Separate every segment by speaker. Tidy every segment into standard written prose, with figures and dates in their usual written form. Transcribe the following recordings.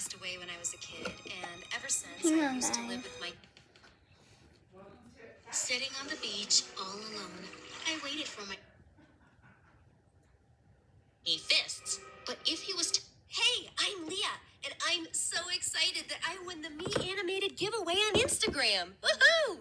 Speaker 1: passed away when I was a kid, and ever since I used to live with my... Sitting on the beach, all alone, I waited for my... fists. But if he was... Hey, I'm Leah, and I'm so excited that I won the Me Animated giveaway on Instagram. Woohoo!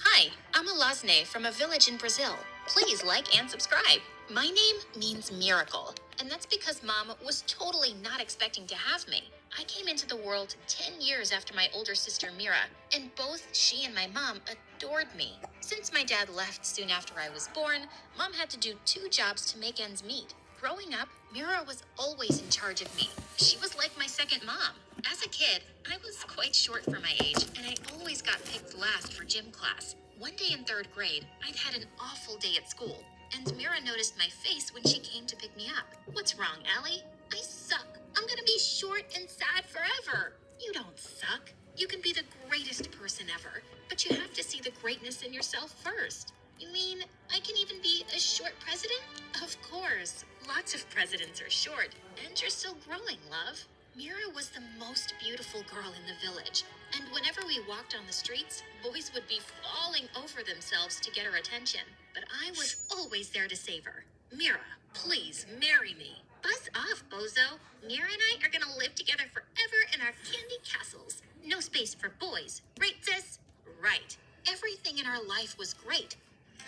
Speaker 1: Hi, I'm Alasne from a village in Brazil. Please like and subscribe. My name means miracle, and that's because Mom was totally not expecting to have me. I came into the world 10 years after my older sister Mira, and both she and my mom adored me. Since my dad left soon after I was born, Mom had to do 2 jobs to make ends meet. Growing up, Mira was always in charge of me. She was like my second mom. As a kid, I was quite short for my age, and I always got picked last for gym class. One day in 3rd grade, I'd had an awful day at school, and Mira noticed my face when she came to pick me up. What's wrong, Allie? I suck. I'm gonna be short and sad forever. You don't suck. You can be the greatest person ever, but you have to see the greatness in yourself first. You mean I can even be a short president? Of course. Lots of presidents are short, and you're still growing, love. Mira was the most beautiful girl in the village, and whenever we walked on the streets, boys would be falling over themselves to get her attention. But I was always there to save her. Mira, please marry me. Buzz off, bozo. Mira and I are gonna live together forever in our candy castles. No space for boys. Right, sis? Right. Everything in our life was great.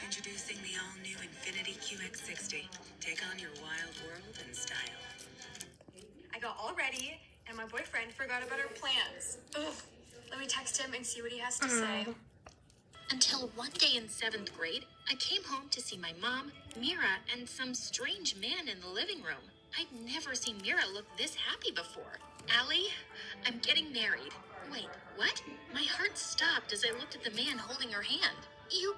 Speaker 2: Introducing the all-new Infiniti QX60. Take on your wild world in style.
Speaker 3: I got all ready, and my boyfriend forgot about our plans. Ugh. Let me text him and see what he has to say.
Speaker 1: Until one day in 7th grade, I came home to see my mom, Mira, and some strange man in the living room. I'd never seen Mira look this happy before. Allie, I'm getting married. Wait, what? My heart stopped as I looked at the man holding her hand. You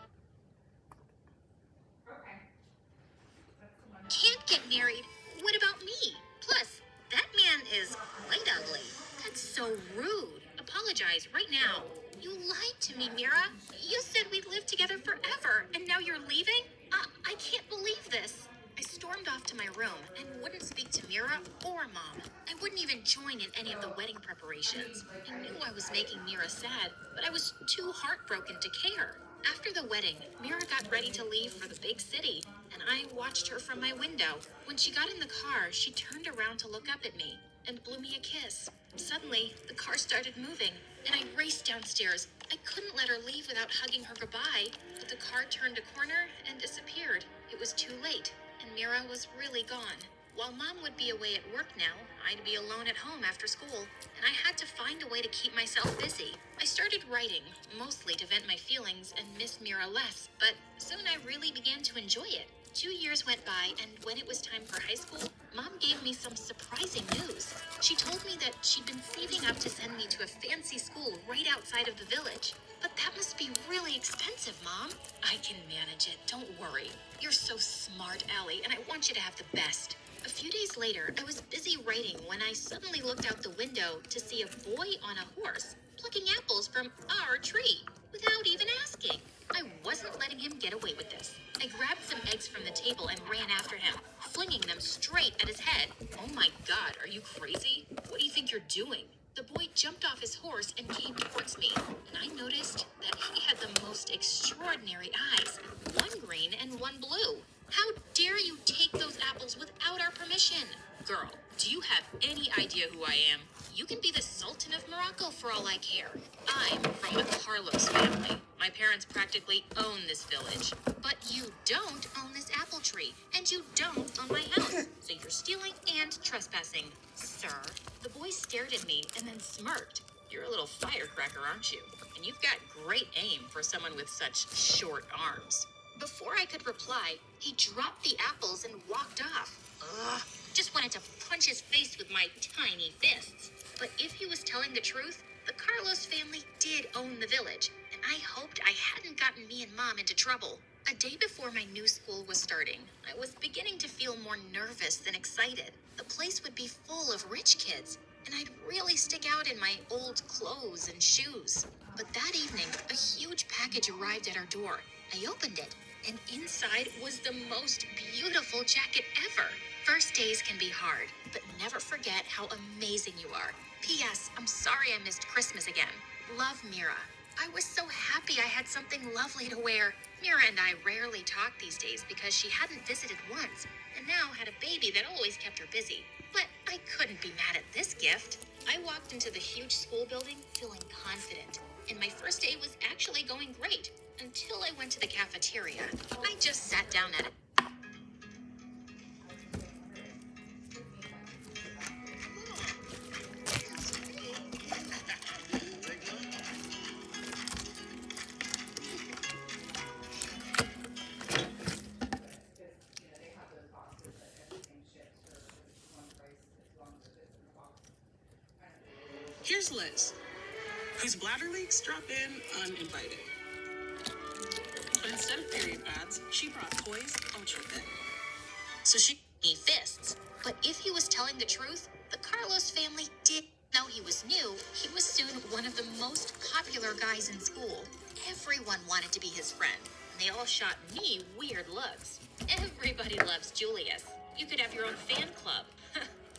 Speaker 1: can't get married. What about me? Plus, that man is quite ugly. That's so rude. Apologize right now. You lied to me, Mira. You said we'd live together forever, and now you're leaving? I can't believe this. I stormed off to my room and wouldn't speak to Mira or Mom. I wouldn't even join in any of the wedding preparations. I knew I was making Mira sad, but I was too heartbroken to care. After the wedding, Mira got ready to leave for the big city, and I watched her from my window. When she got in the car, she turned around to look up at me and blew me a kiss. Suddenly, the car started moving, and I raced downstairs. I couldn't let her leave without hugging her goodbye, but the car turned a corner and disappeared. It was too late, and Mira was really gone. While Mom would be away at work now, I'd be alone at home after school, and I had to find a way to keep myself busy. I started writing, mostly to vent my feelings and miss Mira less, but soon I really began to enjoy it. 2 years went by, and when it was time for high school, Mom gave me some surprising news. She told me that she'd been saving up to send me to a fancy school right outside of the village. But that must be really expensive, Mom. I can manage it, don't worry. You're so smart, Allie, and I want you to have the best. A few days later, I was busy writing when I suddenly looked out the window to see a boy on a horse plucking apples from our tree without even asking. I wasn't letting him get away with this. I grabbed some eggs from the table and ran after him, flinging them straight at his head. Oh my God, are you crazy? What do you think you're doing? The boy jumped off his horse and came towards me, and I noticed that he had the most extraordinary eyes, one green and one blue. How dare you take those apples without our permission? Girl, do you have any idea who I am? You can be the Sultan of Morocco for all I care. I'm from the Carlos family. My parents practically own this village. But you don't own this apple tree, and you don't own my house. So you're stealing and trespassing, sir. The boy stared at me and then smirked. You're a little firecracker, aren't you? And you've got great aim for someone with such short arms. Before I could reply, he dropped the apples and walked off. Ugh, just wanted to punch his face with my tiny fists. But if he was telling the truth, the Carlos family did own the village, and I hoped I hadn't gotten me and Mom into trouble. A day before my new school was starting, I was beginning to feel more nervous than excited. The place would be full of rich kids, and I'd really stick out in my old clothes and shoes. But that evening, a huge package arrived at our door. I opened it, and inside was the most beautiful jacket ever. First days can be hard, but never forget how amazing you are. P.S. I'm sorry I missed Christmas again. Love, Mira. I was so happy I had something lovely to wear. Mira and I rarely talk these days because she hadn't visited once and now had a baby that always kept her busy. But I couldn't be mad at this gift. I walked into the huge school building feeling confident, and my first day was actually going great until I went to the cafeteria. I just sat down at it.
Speaker 4: Here's Liz, whose bladder leaks drop in uninvited. But instead of period pads, she brought toys ultra thin.
Speaker 1: So she he fists. But if he was telling the truth, the Carlos family did know he was new. He was soon one of the most popular guys in school. Everyone wanted to be his friend. And they all shot me weird looks. Everybody loves Julius. You could have your own fan club.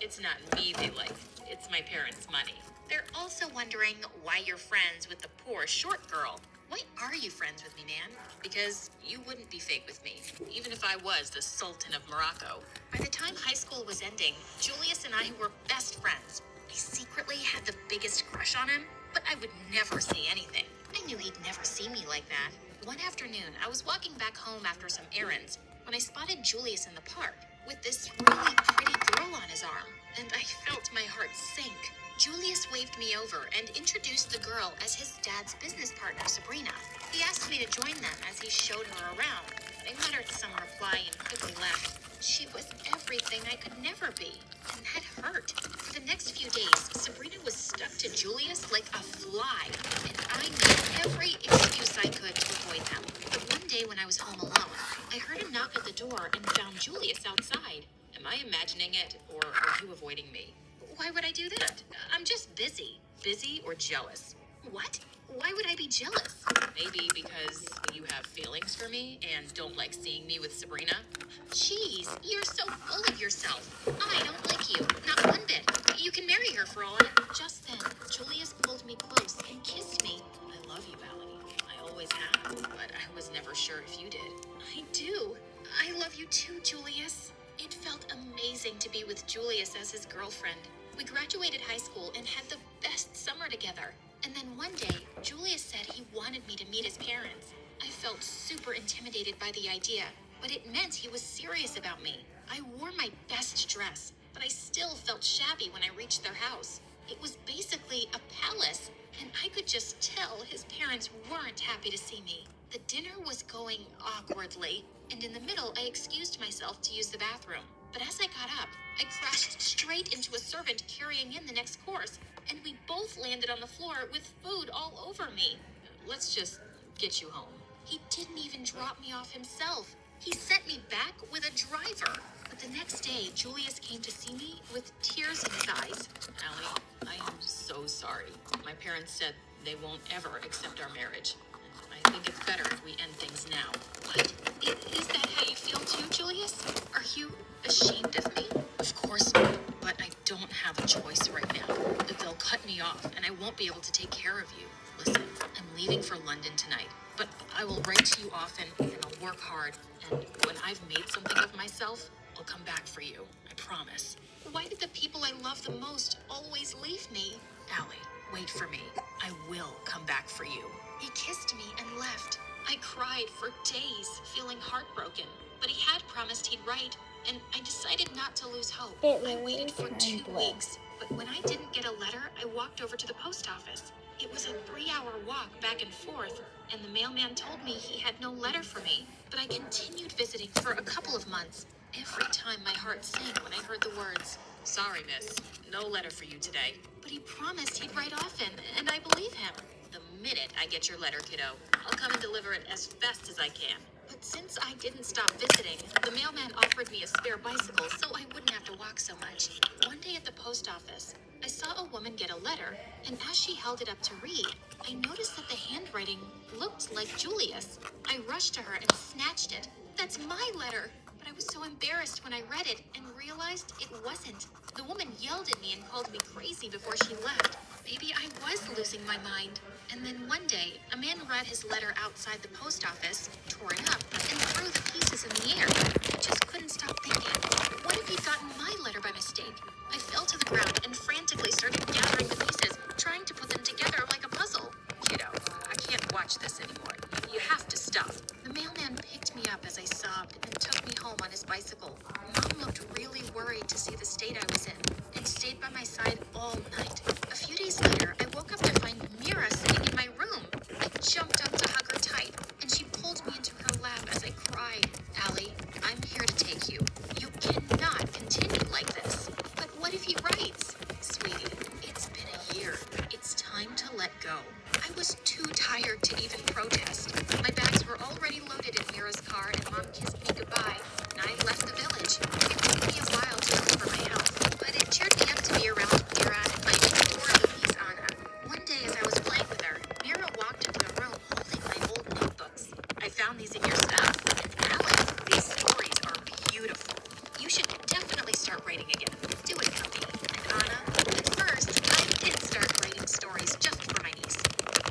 Speaker 1: It's not me they like. It's my parents' money. They're also wondering why you're friends with the poor short girl. Why are you friends with me, man? Because you wouldn't be fake with me, even if I was the Sultan of Morocco. By the time high school was ending, Julius and I were best friends. I secretly had the biggest crush on him, but I would never say anything. I knew he'd never see me like that. One afternoon, I was walking back home after some errands when I spotted Julius in the park with this really pretty girl on his arm, and I felt my heart sink. Julius waved me over and introduced the girl as his dad's business partner, Sabrina. He asked me to join them as he showed her around. I muttered some reply and quickly left. She was everything I could never be, and that hurt. For the next few days, Sabrina was stuck to Julius like a fly, and I made every excuse I could to avoid them. But one day when I was home alone, I heard a knock at the door and found Julius outside. Am I imagining it, or are you avoiding me? Why would I do that? I'm just busy. Busy or jealous? What? Why would I be jealous? Maybe because you have feelings for me and don't like seeing me with Sabrina? Jeez, you're so full of yourself. I don't like you. Not one bit. You can marry her for all I know. Just then, Julius pulled me close and kissed me. I love you, Allie. I always have, but I was never sure if you did. I do. I love you too, Julius. It felt amazing to be with Julius as his girlfriend. We graduated high school and had the best summer together. And then one day, Julius said he wanted me to meet his parents. I felt super intimidated by the idea, but it meant he was serious about me. I wore my best dress, but I still felt shabby when I reached their house. It was basically a palace, and I could just tell his parents weren't happy to see me. The dinner was going awkwardly, and in the middle, I excused myself to use the bathroom. But as I got up, I crashed straight into a servant carrying in the next course, and we both landed on the floor with food all over me. Let's just get you home. He didn't even drop me off himself. He sent me back with a driver. But the next day, Julius came to see me with tears in his eyes. Allie, I am so sorry. My parents said they won't ever accept our marriage. I think it's better if we end things now. What? Is that how you feel too, Julius? Are you ashamed of me? Of course not, but I don't have a choice right now. They'll cut me off, and I won't be able to take care of you. Listen, I'm leaving for London tonight, but I will write to you often, and I'll work hard, and when I've made something of myself, I'll come back for you. I promise. Why did the people I love the most always leave me? Allie, wait for me. I will come back for you. He kissed me and left. I cried for days, feeling heartbroken, but he had promised he'd write, and I decided not to lose hope. I waited for 2 weeks, but when I didn't get a letter, I walked over to the post office. It was a 3-hour walk back and forth, and the mailman told me he had no letter for me, but I continued visiting for a couple of months. Every time my heart sank when I heard the words, "Sorry, miss, no letter for you today." But he promised he'd write often, and I believe him. The minute I get your letter, kiddo, I'll come and deliver it as fast as I can. But since I didn't stop visiting, the mailman offered me a spare bicycle so I wouldn't have to walk so much. One day at the post office, I saw a woman get a letter, and as she held it up to read, I noticed that the handwriting looked like Julius. I rushed to her and snatched it. That's my letter! But I was so embarrassed when I read it and realized it wasn't. The woman yelled at me and called me crazy before she left. Maybe I was losing my mind. And then one day, a man read his letter outside the post office, tore it up, and threw the pieces in the air. I just couldn't stop thinking, what if he'd gotten my letter by mistake? I fell to the ground and frantically started gathering the pieces, trying to put them together like a puzzle. Kiddo, I can't watch this anymore. You have to stop. The mailman picked me up as I sobbed and took me home on his bicycle. Mom looked really worried to see the state I was in and stayed by my side all night. A few days later, I woke up to find Mira sitting in my room. I jumped up to hug her tight, and she pulled me into her lap as I cried. Allie, I'm here to take you. You cannot continue like this. But what if he writes? Sweetie, it's been a year. It's time to let go. I was too tired to even protest. My bags were already loaded in Mira's car, and Mom kissed me goodbye, and I left the village. It took me a while to recover my health, but it cheered me up to be around Mira and my adorable niece Anna. One day as I was playing with her, Mira walked into the room holding my old notebooks. I found these in your stuff, and Allie, these stories are beautiful. You should definitely start writing again. Do it, Cookie. And Anna, at first, I did start writing stories just for my niece.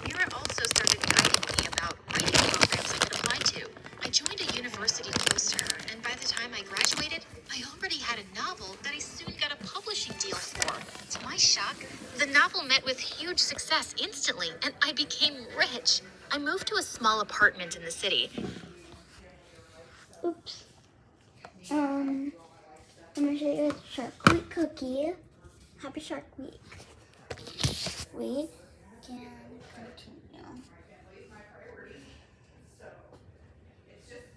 Speaker 1: Mira also started guiding me about writing programs I could apply to. I joined a university close to her, and by the time I graduated, I already had a novel that I soon got a publishing deal for. To my shock, the novel met with huge success instantly, and I became rich. I moved to a small apartment in the city.
Speaker 5: Oops. I'm gonna show you a Shark Week cookie. Happy Shark Week. We can continue.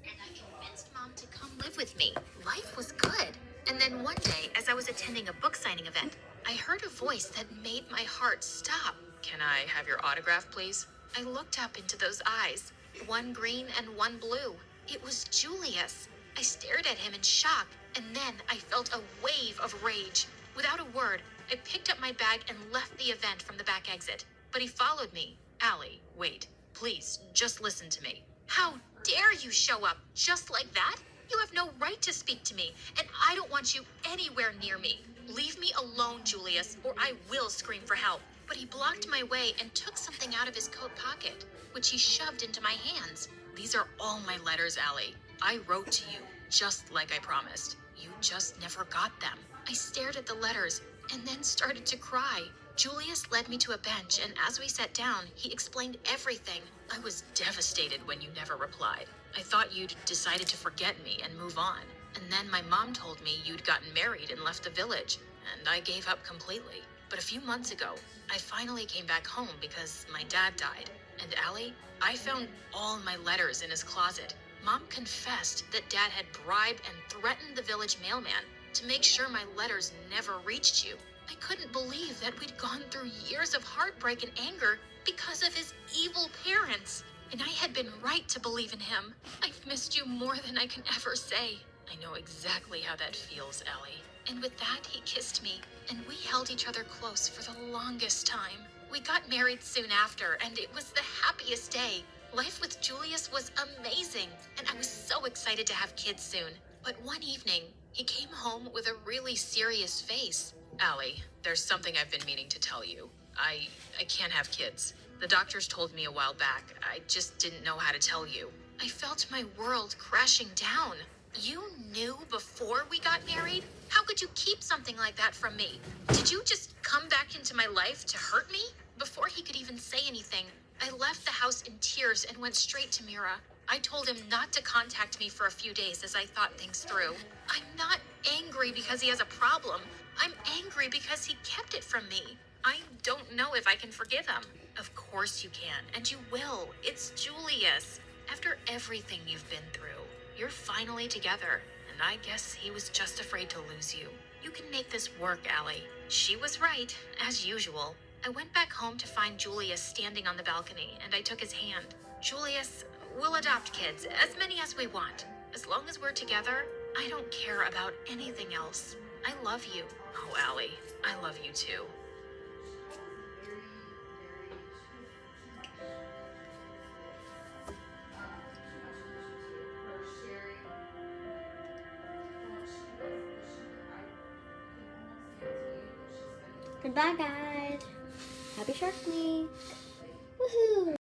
Speaker 1: And I convinced Mom to come live with me. Life was good. And then one day, as I was attending a book signing event, I heard a voice that made my heart stop. Can I have your autograph, please? I looked up into those eyes, one green and one blue. It was Julius. I stared at him in shock, and then I felt a wave of rage. Without a word, I picked up my bag and left the event from the back exit. But he followed me. Allie, wait. Please, just listen to me. How dare you show up just like that? You have no right to speak to me, and I don't want you anywhere near me. Leave me alone, Julius, or I will scream for help. But he blocked my way and took something out of his coat pocket, which he shoved into my hands. These are all my letters, Allie. I wrote to you, just like I promised. You just never got them. I stared at the letters and then started to cry. Julius led me to a bench, and as we sat down, he explained everything. I was devastated when you never replied. I thought you'd decided to forget me and move on. And then my mom told me you'd gotten married and left the village, and I gave up completely. But a few months ago, I finally came back home because my dad died. And Allie, I found all my letters in his closet. Mom confessed that Dad had bribed and threatened the village mailman to make sure my letters never reached you. I couldn't believe that we'd gone through years of heartbreak and anger because of his evil parents. And I had been right to believe in him. I've missed you more than I can ever say. I know exactly how that feels, Allie. And with that, he kissed me, and we held each other close for the longest time. We got married soon after, and it was the happiest day. Life with Julius was amazing, and I was so excited to have kids soon. But one evening, he came home with a really serious face. Allie, there's something I've been meaning to tell you. I can't have kids. The doctors told me a while back. I just didn't know how to tell you. I felt my world crashing down. You knew before we got married? How could you keep something like that from me? Did you just come back into my life to hurt me? Before he could even say anything, I left the house in tears and went straight to Mira. I told him not to contact me for a few days as I thought things through. I'm not angry because he has a problem. I'm angry because he kept it from me. I don't know if I can forgive him. Of course you can, and you will. It's Julius. After everything you've been through, you're finally together, and I guess he was just afraid to lose you. You can make this work, Allie. She was right, as usual. I went back home to find Julius standing on the balcony, and I took his hand. Julius, We'll adopt kids, as many as we want. As long as we're together, I don't care about anything else. I love you. Oh, Allie, I love you too.
Speaker 5: Goodbye, guys. Happy Shark Week. Woohoo!